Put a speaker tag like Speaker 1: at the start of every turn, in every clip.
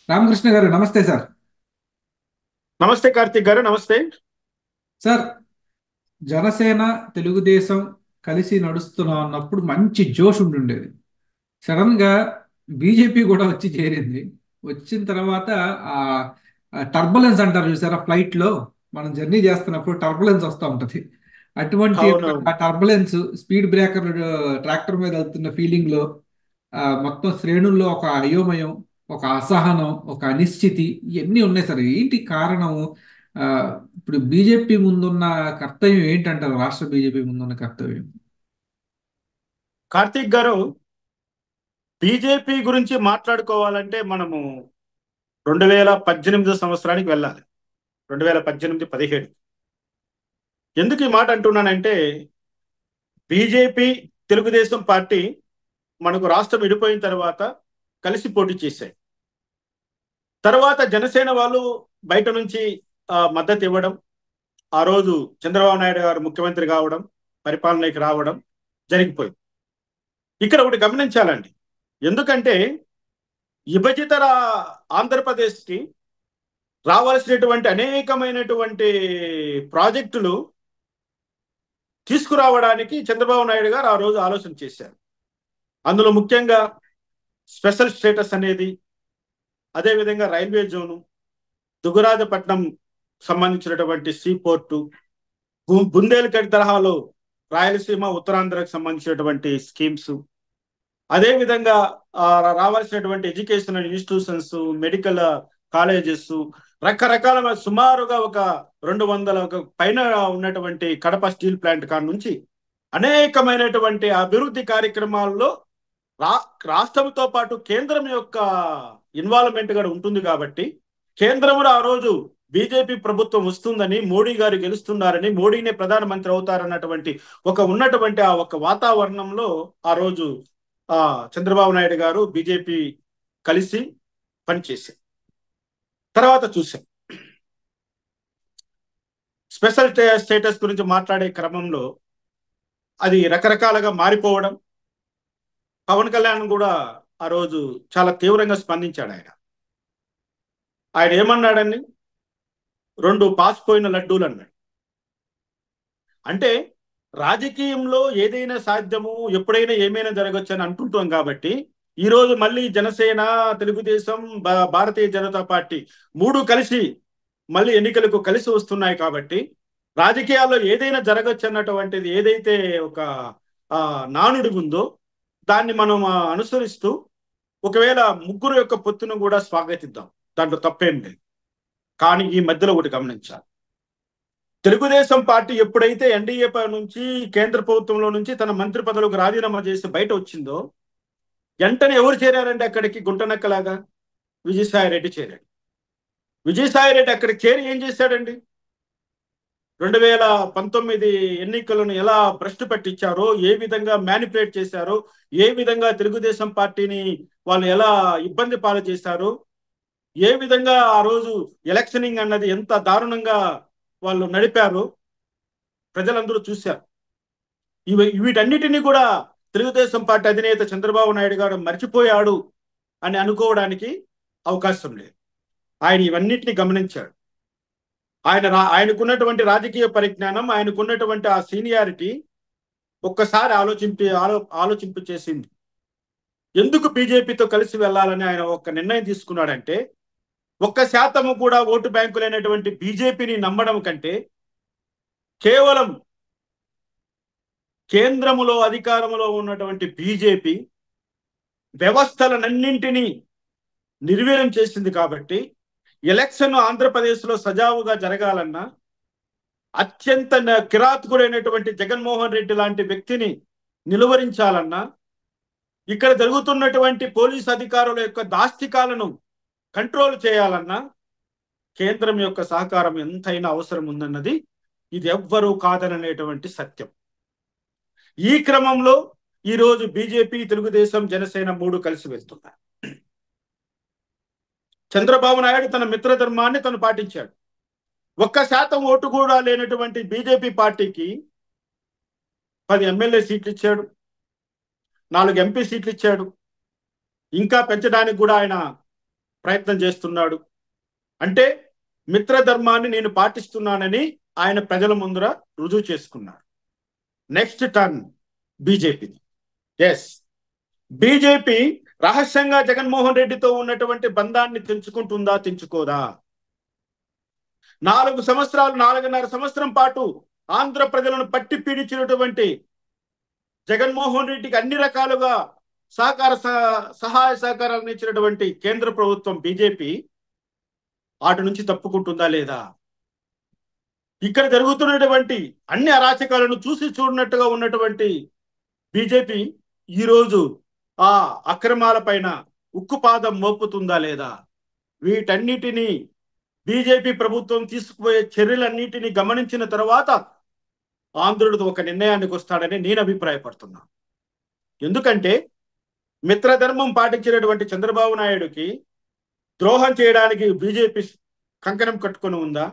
Speaker 1: రామకృష్ణ గారు నమస్తే సార్.
Speaker 2: నమస్తే కార్తీక్ గారు. నమస్తే.
Speaker 1: సార్, జనసేన తెలుగుదేశం కలిసి నడుస్తున్నాం అన్నప్పుడు మంచి జోష్ ఉండుండేది. సడన్ గా బీజేపీ కూడా వచ్చి చేరింది. వచ్చిన తర్వాత ఆ టర్బులెన్స్ అంటారు చూసారా, ఫ్లైట్ లో మనం జర్నీ చేస్తున్నప్పుడు టర్బులెన్స్ వస్తూ ఉంటది. అటువంటి
Speaker 2: అవునవును.
Speaker 1: ఆ టర్బులెన్స్, స్పీడ్ బ్రేకర్ ట్రాక్టర్ మీద వెళ్తున్న ఫీలింగ్ లో మొత్తం శ్రేణుల్లో ఒక అయోమయం, ఒక అసహనం, ఒక అనిశ్చితి, ఇవన్నీ ఉన్నాయి సార్. ఏంటి కారణం? ఆ, ఇప్పుడు బీజేపీ ముందున్న కర్తవ్యం ఏంటంటారు? రాష్ట్ర బీజేపీ ముందున్న కర్తవ్యం.
Speaker 2: కార్తీక్ గారు, బీజేపీ గురించి మాట్లాడుకోవాలంటే మనము 2018 సంవత్సరానికి వెళ్ళాలి. 2018-17. ఎందుకు ఈ మాట అంటున్నానంటే, బీజేపీ, తెలుగుదేశం పార్టీ మనకు రాష్ట్రం విడిపోయిన తర్వాత కలిసి పోటీ చేశాయి. తర్వాత జనసేన వాళ్ళు బయట నుంచి మద్దతు ఇవ్వడం, ఆ రోజు చంద్రబాబు నాయుడు గారు ముఖ్యమంత్రి కావడం, పరిపాలనకి రావడం జరిగిపోయింది. ఇక్కడ ఒకటి గమనించాలండి. ఎందుకంటే విభజిత ఆంధ్రప్రదేశ్కి రావాల్సినటువంటి అనేకమైనటువంటి ప్రాజెక్టులు తీసుకురావడానికి చంద్రబాబు నాయుడు గారు ఆ రోజు ఆలోచన చేశారు. అందులో ముఖ్యంగా స్పెషల్ స్టేటస్ అనేది, అదేవిధంగా రైల్వే జోను, దుగరాజపట్నం సంబంధించినటువంటి సీ పోర్టు, బుందేల్ఖండ్ తరహాలో రాయలసీమ ఉత్తరాంధ్రకు సంబంధించినటువంటి స్కీమ్స్, అదేవిధంగా రావాల్సినటువంటి ఎడ్యుకేషనల్ ఇన్స్టిట్యూషన్స్, మెడికల్ కాలేజెస్, రకరకాల సుమారుగా ఒక 200 పైన ఉన్నటువంటి కడప స్టీల్ ప్లాంట్ కాడ నుంచి అనేకమైనటువంటి అభివృద్ధి కార్యక్రమాల్లో రా రాష్ట్రంతో పాటు కేంద్రం యొక్క ఇన్వాల్వ్మెంట్ కూడా ఉంటుంది. కాబట్టి కేంద్రంలో ఆ రోజు బీజేపీ ప్రభుత్వం వస్తుందని, మోడీ గారు గెలుస్తున్నారని, మోడీనే ప్రధానమంత్రి అవుతారన్నటువంటి ఉన్నటువంటి ఆ ఒక వాతావరణంలో ఆ రోజు ఆ చంద్రబాబు నాయుడు గారు బీజేపీ కలిసి పనిచేశారు. తర్వాత చూసాం, స్పెషల్ స్టేటస్ గురించి మాట్లాడే క్రమంలో అది రకరకాలుగా మారిపోవడం. పవన్ కళ్యాణ్ కూడా ఆ రోజు చాలా తీవ్రంగా స్పందించాడు. ఆయన ఆయన ఏమన్నాడని, రెండు పాసిపోయిన లడ్డూలు అన్నాడు. అంటే రాజకీయంలో ఏదైనా సాధ్యము, ఎప్పుడైనా ఏమైనా జరగచ్చు అని అంటుంటాం. కాబట్టి ఈ రోజు మళ్ళీ జనసేన, తెలుగుదేశం, భారతీయ జనతా పార్టీ మూడు కలిసి మళ్ళీ ఎన్నికలకు కలిసి వస్తున్నాయి. కాబట్టి రాజకీయాల్లో ఏదైనా జరగచ్చు అన్నటువంటిది ఏదైతే ఒక నానుడి ఉందో దాన్ని మనం అనుసరిస్తూ ఒకవేళ ముగ్గురు యొక్క పొత్తును కూడా స్వాగతిద్దాం. దాంట్లో తప్పేం లేదు. కానీ ఈ మధ్యలో ఒకటి గమనించాలి. తెలుగుదేశం పార్టీ ఎప్పుడైతే ఎన్డీఏ నుంచి, కేంద్ర ప్రభుత్వంలో నుంచి తన మంత్రి పదవులకు రాజీనామా చేసి బయట వచ్చిందో, వెంటనే ఎవరు చేరారంటే అక్కడికి గుంటనక్కలాగా విజయసాయి రెడ్డి చేరాడు. విజయసాయి రెడ్డి అక్కడికి చేరి ఏం చేశాడండి? 2019 ఎన్నికలను ఎలా భ్రష్టు పట్టించారో, ఏ విధంగా మ్యానిపులేట్ చేశారో, ఏ విధంగా తెలుగుదేశం పార్టీని వాళ్ళు ఎలా ఇబ్బంది పాలు చేశారో, ఏ విధంగా ఆ రోజు ఎలక్షనింగ్ అన్నది ఎంత దారుణంగా వాళ్ళు నడిపారో ప్రజలందరూ చూశారు. వీటన్నిటినీ కూడా తెలుగుదేశం పార్టీ అధినేత చంద్రబాబు నాయుడు గారు మర్చిపోయాడు అని అనుకోవడానికి అవకాశం లేదు. ఆయన ఇవన్నిటిని గమనించాడు. ఆయనకున్నటువంటి రాజకీయ పరిజ్ఞానం, ఆయనకున్నటువంటి ఆ సీనియారిటీ ఒక్కసారి ఆలోచింపు చేసింది. ఎందుకు బీజేపీతో కలిసి వెళ్ళాలని ఆయన ఒక నిర్ణయం తీసుకున్నాడంటే, 1% కూడా ఓటు బ్యాంకులైనటువంటి బీజేపీని నమ్మడం కంటే కేవలం కేంద్రములో అధికారంలో ఉన్నటువంటి బీజేపీ వ్యవస్థలనన్నింటినీ నిర్వీర్యం చేసింది. కాబట్టి ఎలక్షన్ ఆంధ్రప్రదేశ్లో సజావుగా జరగాలన్నా, అత్యంత కిరాతకుడైనటువంటి జగన్మోహన్ రెడ్డి లాంటి వ్యక్తిని నిలువరించాలన్నా, ఇక్కడ జరుగుతున్నటువంటి పోలీసు అధికారుల యొక్క దాష్టికాలను కంట్రోల్ చేయాలన్నా కేంద్రం యొక్క సహకారం ఎంతైనా అవసరం ఉందన్నది ఇది ఎవ్వరూ కాదననేటువంటి సత్యం. ఈ క్రమంలో ఈరోజు బీజేపీ, తెలుగుదేశం, జనసేన మూడు కలిసి వెళ్తున్నారు. చంద్రబాబు నాయుడు తన మిత్రధర్మాన్ని తను పాటించాడు. 1% ఓటు కూడా లేనటువంటి బీజేపీ పార్టీకి 10 ఎమ్మెల్యే సీట్లు ఇచ్చాడు, 4 ఎంపీ సీట్లు ఇచ్చాడు. ఇంకా పెంచడానికి కూడా ఆయన ప్రయత్నం చేస్తున్నాడు. అంటే మిత్రధర్మాన్ని నేను పాటిస్తున్నానని ఆయన ప్రజల ముందర రుజువు చేసుకున్నాడు. నెక్స్ట్ టర్న్ బీజేపీది. ఎస్, బీజేపీ రహస్యంగా జగన్మోహన్ రెడ్డితో ఉన్నటువంటి బంధాన్ని తెంచుకుంటుందా, తెంచుకోదా? 4.5 సంవత్సరం పాటు ఆంధ్ర ప్రజలను పట్టి పీడించినటువంటి జగన్మోహన్ రెడ్డికి అన్ని రకాలుగా సహాయ సహకారాలను ఇచ్చినటువంటి కేంద్ర ప్రభుత్వం బీజేపీ వాటి నుంచి తప్పుకుంటుందా లేదా? ఇక్కడ జరుగుతున్నటువంటి అన్ని అరాచకాలను చూసి చూడనట్టుగా ఉన్నటువంటి బీజేపీ ఈరోజు ఆ అక్రమాల పైన ఉక్కుపాదం మోపుతుందా లేదా? వీటన్నిటినీ బీజేపీ ప్రభుత్వం తీసుకుపోయే చర్యలన్నిటినీ గమనించిన తర్వాత ఆంధ్రుడు ఒక నిర్ణయానికి వస్తాడని నేను అభిప్రాయపడుతున్నా. ఎందుకంటే మిత్రధర్మం పాటించినటువంటి చంద్రబాబు నాయుడుకి ద్రోహం చేయడానికి బీజేపీ కంకణం కట్టుకొని ఉందా,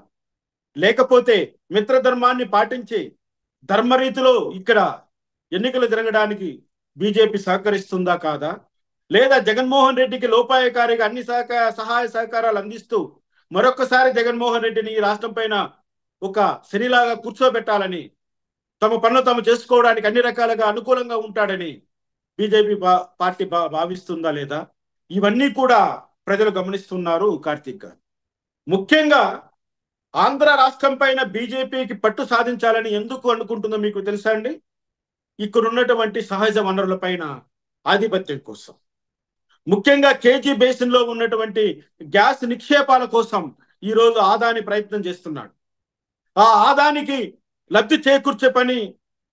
Speaker 2: లేకపోతే మిత్రధర్మాన్ని పాటించి ధర్మరీతిలో ఇక్కడ ఎన్నికలు జరగడానికి బీజేపీ సహకరిస్తుందా కాదా? లేదా జగన్మోహన్ రెడ్డికి లోపాయకారిగా అన్ని సహాయ సహకారాలు అందిస్తూ మరొకసారి జగన్మోహన్ రెడ్డిని ఈ రాష్ట్రం పైన ఒక శనిలాగా కూర్చోబెట్టాలని, తమ పనులు తాము చేసుకోవడానికి అన్ని రకాలుగా అనుకూలంగా ఉంటాడని బీజేపీ పార్టీ భావిస్తుందా లేదా? ఇవన్నీ కూడా ప్రజలు గమనిస్తున్నారు. కార్తీక్ గారు, ముఖ్యంగా ఆంధ్ర రాష్ట్రం పైన బీజేపీకి పట్టు సాధించాలని ఎందుకు అనుకుంటుందో మీకు తెలుసా అండి? ఇక్కడ ఉన్నటువంటి సహజ వనరుల పైన ఆధిపత్యం కోసం, ముఖ్యంగా కేజీ బేసిన్ లో ఉన్నటువంటి గ్యాస్ నిక్షేపాల కోసం ఈరోజు ఆదాని ప్రయత్నం చేస్తున్నాడు. ఆ ఆదానికి లబ్ధి చేకూర్చే పని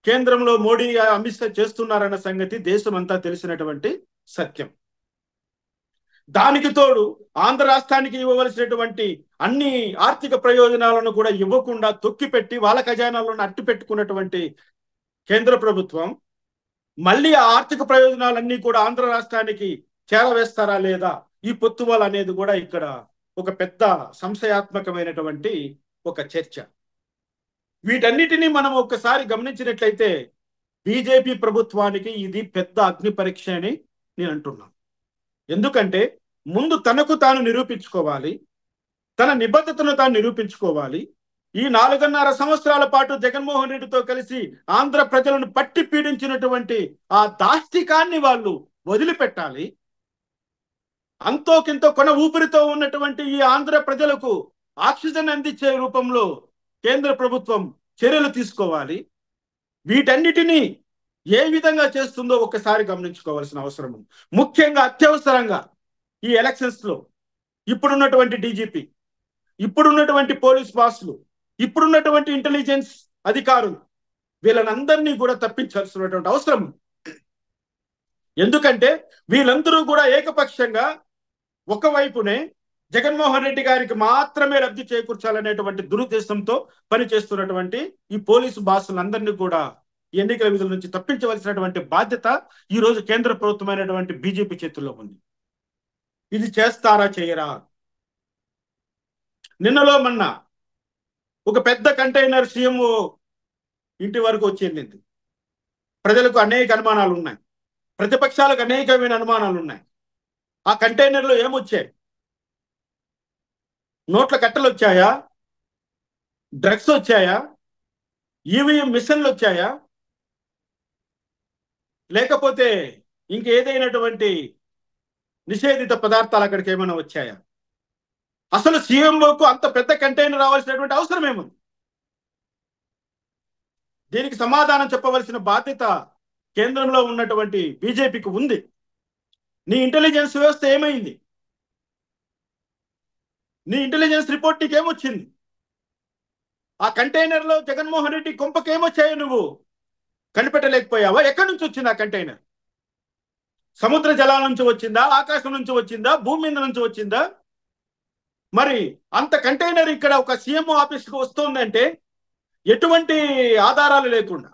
Speaker 2: కేంద్రంలో మోడీ, అమిత్ షా చేస్తున్నారన్న సంగతి దేశమంతా తెలిసినటువంటి సత్యం. దానికి తోడు ఆంధ్ర రాష్ట్రానికి ఇవ్వవలసినటువంటి అన్ని ఆర్థిక ప్రయోజనాలను కూడా ఇవ్వకుండా తొక్కిపెట్టి వాళ్ళ ఖజానాలను అట్టు పెట్టుకున్నటువంటి కేంద్ర ప్రభుత్వం మళ్ళీ ఆ ఆర్థిక ప్రయోజనాలన్నీ కూడా ఆంధ్ర రాష్ట్రానికి చేరవేస్తారా లేదా, ఈ పొత్తువల్ అనేది కూడా ఇక్కడ ఒక పెద్ద సంశయాత్మకమైనటువంటి ఒక చర్చ. వీటన్నిటినీ మనం ఒక్కసారి గమనించినట్లయితే బీజేపీ ప్రభుత్వానికి ఇది పెద్ద అగ్ని పరీక్ష అని నేను అంటున్నాను. ఎందుకంటే ముందు తనకు తాను నిరూపించుకోవాలి, తన నిబద్ధతను తాను నిరూపించుకోవాలి. ఈ 4.5 సంవత్సరాల పాటు జగన్మోహన్ రెడ్డితో కలిసి ఆంధ్ర ప్రజలను పట్టి పీడించినటువంటి ఆ దాష్టికాన్ని వాళ్ళు వదిలిపెట్టాలి. అంతోకింతో కొన ఊపిరితో ఉన్నటువంటి ఈ ఆంధ్ర ప్రజలకు ఆక్సిజన్ అందించే రూపంలో కేంద్ర ప్రభుత్వం చర్యలు తీసుకోవాలి. వీటన్నిటినీ ఏ విధంగా చేస్తుందో ఒక్కసారి గమనించుకోవాల్సిన అవసరం ఉంది. ముఖ్యంగా అత్యవసరంగా ఈ ఎలక్షన్స్ లో ఇప్పుడున్నటువంటి డీజీపీ, ఇప్పుడున్నటువంటి పోలీస్ బాసులు, ఇప్పుడున్నటువంటి ఇంటెలిజెన్స్ అధికారులు వీళ్ళనందరినీ కూడా తప్పించాల్సినటువంటి అవసరం ఉంది. ఎందుకంటే వీళ్ళందరూ కూడా ఏకపక్షంగా ఒకవైపునే జగన్మోహన్ రెడ్డి గారికి మాత్రమే లబ్ధి చేకూర్చాలనేటువంటి దురుద్దేశంతో పనిచేస్తున్నటువంటి ఈ పోలీసు బాసులందరినీ కూడా ఎన్నికల విధుల నుంచి తప్పించవలసినటువంటి బాధ్యత ఈ రోజు కేంద్ర ప్రభుత్వమైనటువంటి బీజేపీ చేతుల్లో ఉంది. ఇది చేస్తారా, చేయరా? నిన్నలో మొన్న ఒక పెద్ద కంటైనర్ సీఎంఓ ఇంటి వరకు వచ్చింది. ప్రజలకు అనేక అనుమానాలు ఉన్నాయి, ప్రతిపక్షాలకు అనేకమైన అనుమానాలు ఉన్నాయి. ఆ కంటైనర్లో ఏమొచ్చాయి? నోట్ల కట్టలు వచ్చాయా? డ్రగ్స్ వచ్చాయా? ఈవీఎం మిషన్లు వచ్చాయా? లేకపోతే ఇంకేదైనటువంటి నిషేధిత పదార్థాలు అక్కడికి ఏమైనా వచ్చాయా? అసలు సీఎంఓకు అంత పెద్ద కంటైనర్ రావాల్సినటువంటి అవసరం ఏముంది? దీనికి సమాధానం చెప్పవలసిన బాధ్యత కేంద్రంలో ఉన్నటువంటి బీజేపీకి ఉంది. నీ ఇంటెలిజెన్స్ వ్యవస్థ ఏమైంది? నీ ఇంటెలిజెన్స్ రిపోర్ట్ నీకు ఏమొచ్చింది? ఆ కంటైనర్లో జగన్మోహన్ రెడ్డి కొంపకేమొచ్చాయో నువ్వు కనిపెట్టలేకపోయావా? ఎక్కడి నుంచి వచ్చింది ఆ కంటైనర్? సముద్ర జలాల నుంచి వచ్చిందా? ఆకాశం నుంచి వచ్చిందా? భూమి మీద నుంచి వచ్చిందా? మరి అంత కంటైనర్ ఇక్కడ ఒక సీఎంఓ ఆఫీస్కి వస్తుందంటే ఎటువంటి ఆధారాలు లేకుండా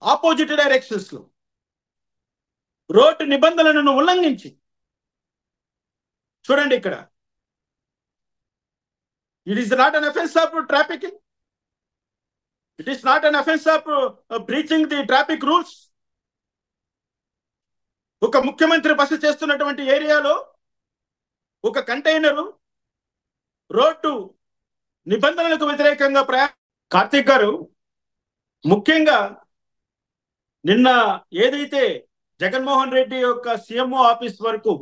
Speaker 2: ఆపోజిట్ డైరెక్షన్స్ లో రోడ్డు నిబంధనలను ఉల్లంఘించి, చూడండి ఇక్కడ, it is not an offence of trafficking, it is not an offence of breaching the traffic rules. ఒక ముఖ్యమంత్రి బస చేస్తున్నటువంటి ఏరియాలో ఒక కంటైనరు రోడ్డు నిబంధనలకు వ్యతిరేకంగా కార్తీక్ గారు, ముఖ్యంగా నిన్న ఏదైతే జగన్మోహన్ రెడ్డి యొక్క సీఎంఓ ఆఫీస్ వరకు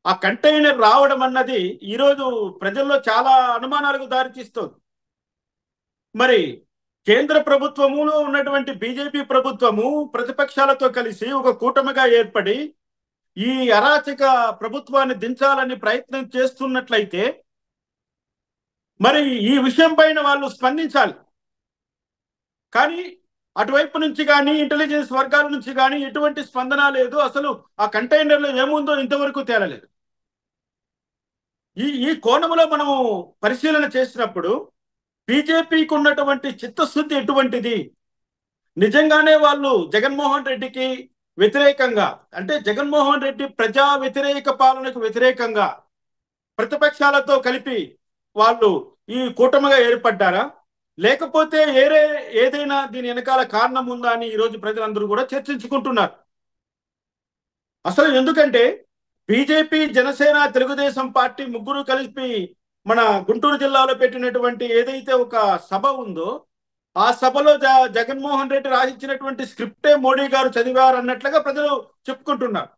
Speaker 2: ఆ కంటైనర్ రావడం అన్నది ఈరోజు ప్రజల్లో చాలా అనుమానాలకు దారితీస్తుంది. మరి కేంద్ర ప్రభుత్వములో ఉన్నటువంటి బీజేపీ ప్రభుత్వము ప్రతిపక్షాలతో కలిసి ఒక కూటమిగా ఏర్పడి ఈ అరాచక ప్రభుత్వాన్ని దించాలని ప్రయత్నం చేస్తున్నట్లయితే మరి ఈ విషయం పైన వాళ్ళు స్పందించాలి. కానీ అటువైపు నుంచి కానీ ఇంటెలిజెన్స్ వర్గాల నుంచి కానీ ఎటువంటి స్పందన లేదు. అసలు ఆ కంటైనర్లో ఏముందో ఇంతవరకు తేలలేదు. ఈ కోణంలో మనము పరిశీలన చేసినప్పుడు బీజేపీకి ఉన్నటువంటి చిత్తశుద్ధి ఎటువంటిది? నిజంగానే వాళ్ళు జగన్మోహన్ రెడ్డికి వ్యతిరేకంగా, అంటే జగన్మోహన్ రెడ్డి ప్రజా వ్యతిరేక పాలనకు వ్యతిరేకంగా ప్రతిపక్షాలతో కలిపి వాళ్ళు ఈ కూటమిగా ఏర్పడ్డారా, లేకపోతే ఏదైనా దీని వెనకాల కారణం ఉందా అని ఈరోజు ప్రజలందరూ కూడా చర్చించుకుంటున్నారు. అసలు ఎందుకంటే బీజేపీ, జనసేన, తెలుగుదేశం పార్టీ ముగ్గురు కలిపి మన గుంటూరు జిల్లాలో పెట్టినటువంటి ఏదైతే ఒక సభ ఉందో ఆ సభలో జగన్మోహన్ రెడ్డి రాసిచ్చినటువంటి స్క్రిప్టే మోడీ గారు చదివారు అన్నట్లుగా ప్రజలు చెప్పుకుంటున్నారు.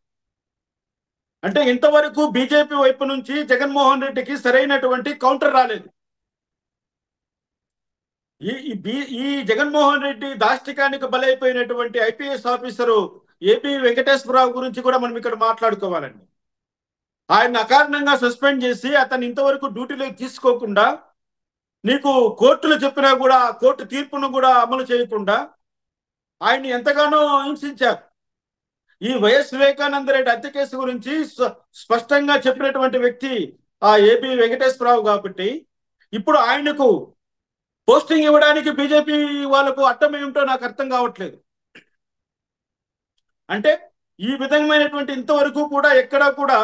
Speaker 2: అంటే ఇంతవరకు బీజేపీ వైపు నుంచి జగన్మోహన్ రెడ్డికి సరైనటువంటి కౌంటర్ రాలేదు. ఈ జగన్మోహన్ రెడ్డి దాష్టికానికి బలైపోయినటువంటి ఐపీఎస్ ఆఫీసరు ఏపీ వెంకటేశ్వరరావు గురించి కూడా మనం ఇక్కడ మాట్లాడుకోవాలండి. ఆయన అకారణంగా సస్పెండ్ చేసి అతను ఇంతవరకు డ్యూటీలోకి తీసుకోకుండా, నీకు కోర్టులు చెప్పినా కూడా కోర్టు తీర్పును కూడా అమలు చేయకుండా ఆయన్ని ఎంతగానో హింసించారు. ఈ వైఎస్ వివేకానంద రెడ్డి హత్య కేసు గురించి స్పష్టంగా చెప్పినటువంటి వ్యక్తి ఆ ఏపీ వెంకటేశ్వరరావు కాబట్టి ఇప్పుడు ఆయనకు పోస్టింగ్ ఇవ్వడానికి బీజేపీ వాళ్ళకు అడ్డం ఏమిటో నాకు అర్థం కావట్లేదు. అంటే ఈ విధమైనటువంటి ఇంతవరకు కూడా ఎక్కడా కూడా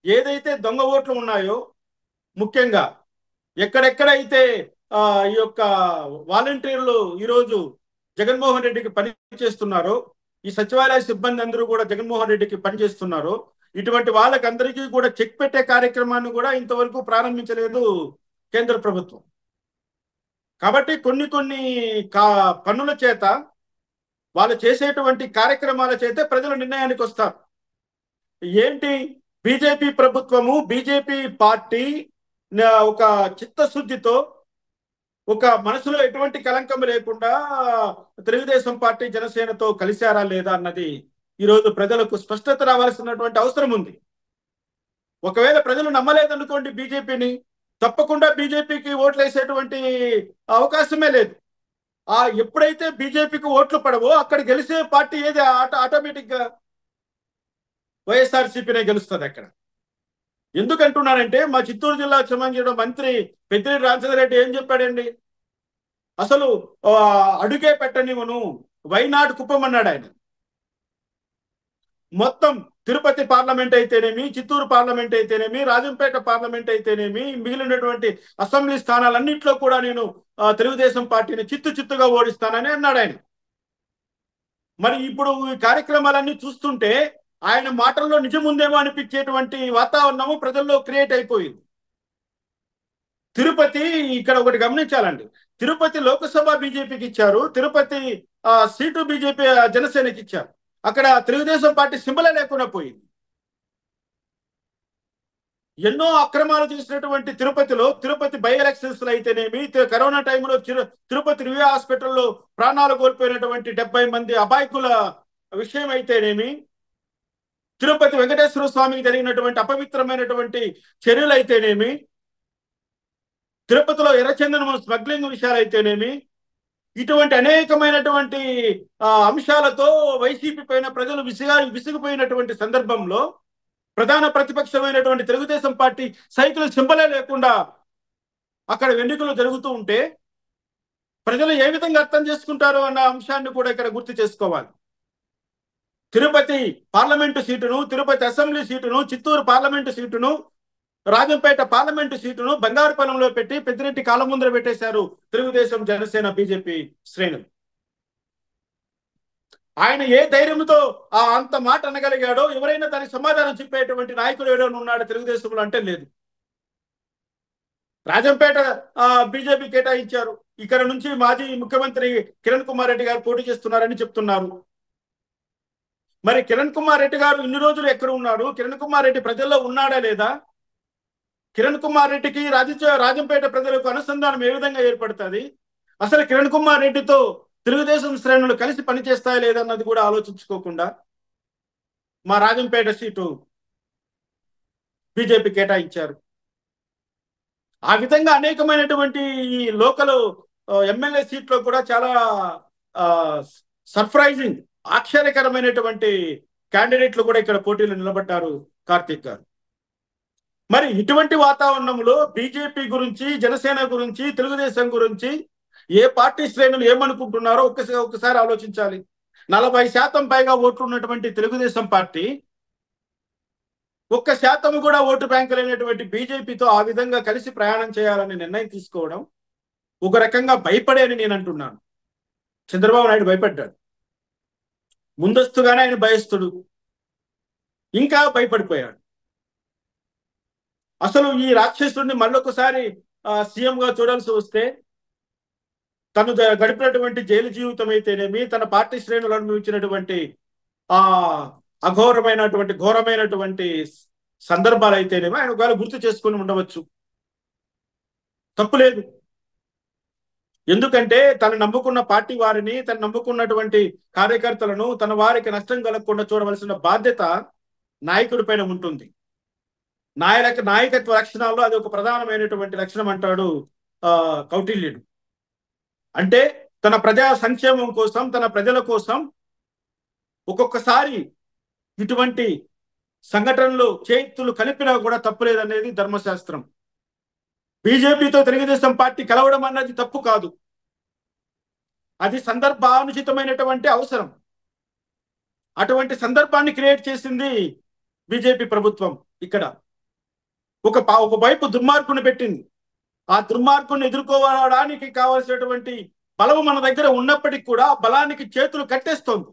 Speaker 2: ఏదైతే దొంగ ఓట్లు ఉన్నాయో, ముఖ్యంగా ఎక్కడెక్కడైతే ఈ యొక్క వాలంటీర్లు ఈరోజు జగన్మోహన్ రెడ్డికి పని చేస్తున్నారో, ఈ సచివాలయ సిబ్బంది అందరూ కూడా జగన్మోహన్ రెడ్డికి పనిచేస్తున్నారు, ఇటువంటి వాళ్ళకందరికీ కూడా చెక్ పెట్టే కార్యక్రమాన్ని కూడా ఇంతవరకు ప్రారంభించలేదు కేంద్ర ప్రభుత్వం. కాబట్టి కొన్ని పన్నుల చేత, వాళ్ళు చేసేటువంటి కార్యక్రమాల చేతే ప్రజల నిర్ణయానికి వస్తారు. ఏంటి బీజేపీ ప్రభుత్వము, బీజేపీ పార్టీ ఒక చిత్తశుద్ధితో, ఒక మనసులో ఎటువంటి కలంకం లేకుండా తెలుగుదేశం పార్టీ జనసేనతో కలిశారా లేదా అన్నది ఈరోజు ప్రజలకు స్పష్టత రావాల్సినటువంటి అవసరం ఉంది. ఒకవేళ ప్రజలు నమ్మలేదనుకోండి బీజేపీని, తప్పకుండా బీజేపీకి ఓట్లు వేసేటువంటి అవకాశమే లేదు. ఎప్పుడైతే బీజేపీకి ఓట్లు పడవో అక్కడ గెలిచే పార్టీ ఏది ఆటోమేటిక్ గా వైఎస్ఆర్సీపీనే గెలుస్తుంది అక్కడ. ఎందుకంటున్నానంటే మా చిత్తూరు జిల్లాకు సంబంధించిన మంత్రి పెద్దిరెడ్డి రామచంద్రరెడ్డి ఏం చెప్పాడండి, అసలు అడుగే పెట్టనివ్వను, వైనాడు కుప్పం అన్నాడు ఆయన. మొత్తం తిరుపతి పార్లమెంట్ అయితేనేమి, చిత్తూరు పార్లమెంట్ అయితేనేమి, రాజంపేట పార్లమెంట్ అయితేనేమి, మిగిలినటువంటి అసెంబ్లీ స్థానాలన్నింటిలో కూడా నేను తెలుగుదేశం పార్టీని చిత్తుగా ఓడిస్తానని అన్నాడు ఆయన. మరి ఇప్పుడు ఈ కార్యక్రమాలన్నీ చూస్తుంటే ఆయన మాటల్లో నిజం ఉందేమో అనిపించేటువంటి వాతావరణము ప్రజల్లో క్రియేట్ అయిపోయింది. తిరుపతి, ఇక్కడ ఒకటి గమనించాలండి, తిరుపతి లోక్సభ బీజేపీకి ఇచ్చారు, తిరుపతి సీటు బీజేపీ జనసేనకి ఇచ్చారు. అక్కడ తెలుగుదేశం పార్టీ సింబలే లేకుండా పోయింది. ఎన్నో అక్రమాలు చేసినటువంటి తిరుపతిలో, తిరుపతి బై ఎలక్షన్స్ అయితేనేమి, కరోనా టైంలో తిరుపతి రివ్యూ హాస్పిటల్లో ప్రాణాలు కోల్పోయినటువంటి 70 మంది అబాయకుల విషయం అయితేనేమి, తిరుపతి వెంకటేశ్వర స్వామికి జరిగినటువంటి అపవిత్రమైనటువంటి చర్యలు అయితేనేమి, తిరుపతిలో ఎర్రచందనం స్మగ్లింగ్ విషయాలు అయితేనేమి, ఇటువంటి అనేకమైనటువంటి అంశాలతో వైసీపీ పైన ప్రజలు విసిగిపోయినటువంటి సందర్భంలో ప్రధాన ప్రతిపక్షమైనటువంటి తెలుగుదేశం పార్టీ సైకిల్ సింబలే లేకుండా అక్కడ ఎన్నికలు జరుగుతూ ఉంటే ప్రజలు ఏ విధంగా అర్థం చేసుకుంటారో అన్న అంశాన్ని కూడా ఇక్కడ గుర్తు చేసుకోవాలి. తిరుపతి పార్లమెంటు సీటును, తిరుపతి అసెంబ్లీ సీటును, చిత్తూరు పార్లమెంటు సీటును, రాజంపేట పార్లమెంటు సీటును బంగారుపాలెంలో పెట్టి పెద్దిరెడ్డి కాళ్ళ ముందర పెట్టేశారు తెలుగుదేశం, జనసేన, బీజేపీ శ్రేణులు. ఆయన ఏ ధైర్యంతో అంత మాట అనగలిగాడో, ఎవరైనా దానికి సమాధానం చెప్పేటువంటి నాయకుడు ఎవరైనా ఉన్నాడు తెలుగుదేశంలో అంటే లేదు. రాజంపేట బీజేపీ కేటాయించారు. ఇక్కడ నుంచి మాజీ ముఖ్యమంత్రి కిరణ్ కుమార్ రెడ్డి గారు పోటీ చేస్తున్నారని చెప్తున్నారు. మరి కిరణ్ కుమార్ రెడ్డి గారు ఇన్ని రోజులు ఎక్కడ ఉన్నాడు? కిరణ్ కుమార్ రెడ్డి ప్రజల్లో ఉన్నాడా లేదా? కిరణ్ కుమార్ రెడ్డికి రాజంపేట ప్రజలకు అనుసంధానం ఏ విధంగా ఏర్పడుతుంది? అసలు కిరణ్ కుమార్ రెడ్డితో తెలుగుదేశం శ్రేణులు కలిసి పనిచేస్తాయా లేదన్నది కూడా ఆలోచించుకోకుండా మా రాజంపేట సీటు బీజేపీ కేటాయించారు. ఆ విధంగా అనేకమైనటువంటి ఈ లోకల్ ఎమ్మెల్యే సీట్లో కూడా చాలా సర్ప్రైజింగ్, ఆశ్చర్యకరమైనటువంటి క్యాండిడేట్లు కూడా ఇక్కడ పోటీలు నిలబడ్డారు కార్తీక్ గారు. మరి ఇటువంటి వాతావరణంలో బీజేపీ గురించి, జనసేన గురించి, తెలుగుదేశం గురించి ఏ పార్టీ శ్రేణులు ఏమనుకుంటున్నారో ఒక్కసారి ఆలోచించాలి. 40% పైగా ఓట్లు ఉన్నటువంటి తెలుగుదేశం పార్టీ 1% కూడా ఓటు బ్యాంకు లేనటువంటి బీజేపీతో ఆ విధంగా కలిసి ప్రయాణం చేయాలని నిర్ణయం తీసుకోవడం ఒక రకంగా భయపడే అని నేను అంటున్నాను. చంద్రబాబు నాయుడు భయపడ్డాడు. ముందస్తుగానే ఆయన భయస్తుడు, ఇంకా భయపడిపోయాడు. అసలు ఈ రాక్షసుడిని మళ్ళొకసారి సీఎంగా చూడాల్సి వస్తే తను గడిపినటువంటి జైలు జీవితం అయితేనేమి, తన పార్టీ శ్రేణులు అనుభవించినటువంటి ఆ ఘోరమైనటువంటి సందర్భాలు అయితేనేమి ఆయన ఒకవేళ గుర్తు చేసుకుని ఉండవచ్చు. తప్పులేదు. ఎందుకంటే తను నమ్ముకున్న పార్టీ వారిని, తను నమ్ముకున్నటువంటి కార్యకర్తలను తన వారికి నష్టం కలగకుండా చూడవలసిన బాధ్యత నాయకుడి పైన ఉంటుంది. నాయకత్వ లక్షణాల్లో అది ఒక ప్రధానమైనటువంటి లక్షణం అంటాడు కౌటిల్యుడు. అంటే తన ప్రజా సంక్షేమం కోసం, తన ప్రజల కోసం ఒక్కొక్కసారి ఇటువంటి సంఘటనలు చేతులు కలిపినా కూడా తప్పులేదనేది ధర్మశాస్త్రం. బీజేపీతో తెలుగుదేశం పార్టీ కలవడం అన్నది తప్పు కాదు, అది సందర్భానుచితమైనటువంటి అవసరం. అటువంటి సందర్భాన్ని క్రియేట్ చేసింది బీజేపీ ప్రభుత్వం. ఇక్కడ ఒకవైపు దుర్మార్గుని పెట్టింది. ఆ దుర్మార్గుని ఎదుర్కోవడానికి కావలసినటువంటి బలం మన దగ్గర ఉన్నప్పటికీ కూడా బలానికి చేతులు కట్టేస్తోంది.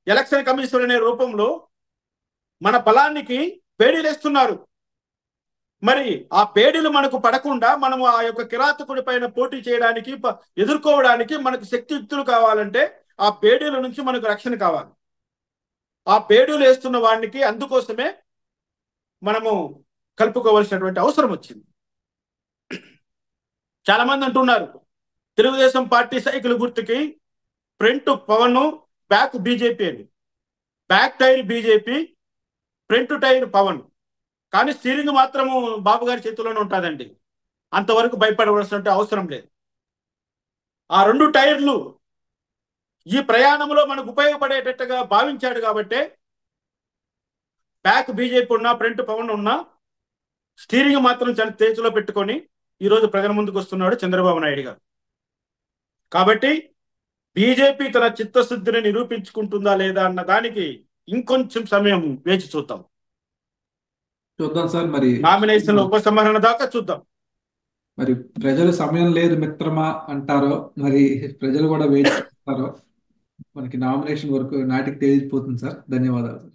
Speaker 2: ఎలక్షన్ కమిషన్ అనే రూపంలో మన బలానికి పేడీలేస్తున్నారు. మరి ఆ పేడీలు మనకు పడకుండా మనము ఆ యొక్క కిరాతకుడి పైన పోటీ చేయడానికి, ఎదుర్కోవడానికి మనకు శక్తియుక్తులు కావాలంటే ఆ పేడీల నుంచి మనకు రక్షణ కావాలి. ఆ పేడీలు వేస్తున్న వాడికి అందుకోసమే మనము కలుపుకోవాల్సినటువంటి అవసరం వచ్చింది. చాలా మంది అంటున్నారు తెలుగుదేశం పార్టీ సైకిల్ గుర్తుకి ఫ్రంట్ పవన్, బ్యాక్ బీజేపీ అని. Back tyre BJP, front tyre Pawan. కానీ స్టీరింగ్ మాత్రము బాబు గారి చేతిలోనే ఉంటుందండి. అంతవరకు భయపడవలసిన అవసరం లేదు. ఆ 2 టైర్లు ఈ ప్రయాణంలో మనకు ఉపయోగపడేటట్టుగా భావించాడు కాబట్టి బ్యాక్ బీజేపీ ఉన్నా, ఫ్రంట్ పవన్ ఉన్నా, స్టీరింగ్ మాత్రం చాలా తేజలో పెట్టుకొని ఈరోజు ప్రజల ముందుకు వస్తున్నాడు చంద్రబాబు నాయుడు గారు. కాబట్టి బీజేపీ తన చిత్తశుద్ధిని నిరూపించుకుంటుందా లేదా అన్న దానికి ఇంకొంచెం సమయం వేచి చూద్దాం.
Speaker 1: సార్. మరి
Speaker 2: నామినేషన్ల ఉపసంహరణ దాకా చూద్దాం.
Speaker 1: మరి ప్రజలు సమయం లేదు మిత్రమా అంటారో, మరి ప్రజలు కూడా వెయిట్ చేస్తారో మనకి నామినేషన్ వరకు నాటికి తెలియకపోతుంది సార్. ధన్యవాదాలు.